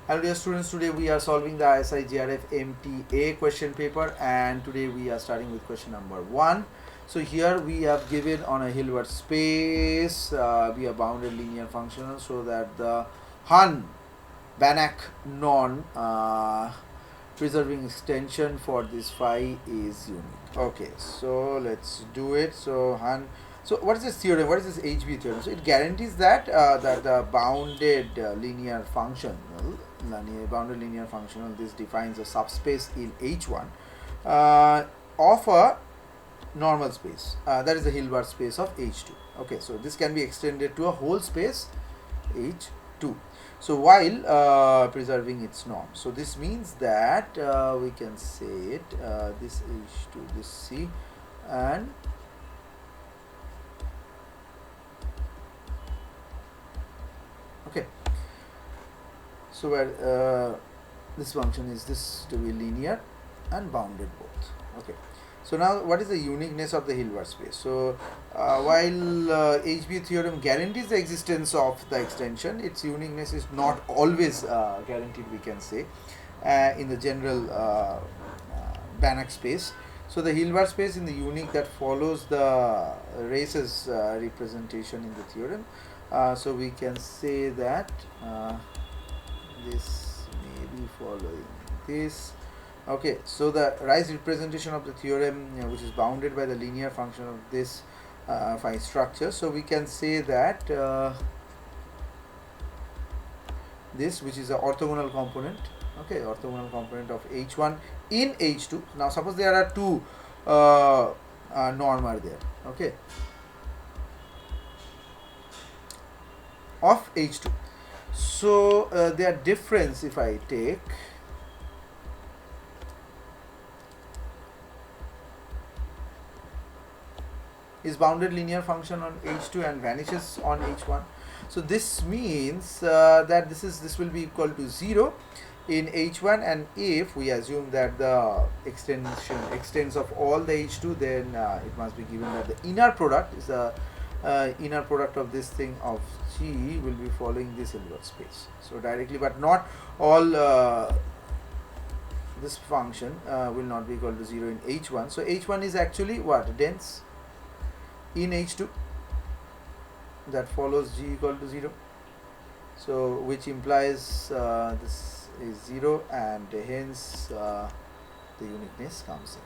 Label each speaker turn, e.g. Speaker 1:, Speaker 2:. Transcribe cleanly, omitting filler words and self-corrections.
Speaker 1: Hello dear students, today we are solving the ISI JRF MTA question paper, and today we are starting with question number 1. So here we have given on a Hilbert space, we have bounded linear functional so that the Banach non preserving extension for this phi is unique. Okay, so let's do it. So what is this theorem? What is this HB theorem? So it guarantees that that the bounded linear functional, this defines a subspace in H1 of a normal space. That is the Hilbert space of H2. Okay, so this can be extended to a whole space H2. So while preserving its norm. So this means that we can say it this H2, this C, and okay. So where this function is this to be linear and bounded both. Okay. So now what is the uniqueness of the Hilbert space? So while HB theorem guarantees the existence of the extension, its uniqueness is not always guaranteed, we can say, in the general Banach space. So the Hilbert space in the unique that follows the races representation in the theorem. So we can say that this may be following this. Okay, so the Rice representation of the theorem, which is bounded by the linear function of this phi structure. So we can say that this, which is an orthogonal component, okay, orthogonal component of H1 in H2. Now suppose there are two norm are there, okay, of H2. So their difference, if I take is bounded linear function on H2 and vanishes on H1. So this means that this will be equal to 0 in H1, and if we assume that the extension extends of all the H2, then it must be given that the inner product is the inner product of this thing of G will be following this Hilbert space. So directly, but not all this function will not be equal to 0 in H1. So H1 is actually what? Dense in H2, that follows G equal to 0. So which implies this is 0, and hence the uniqueness comes in.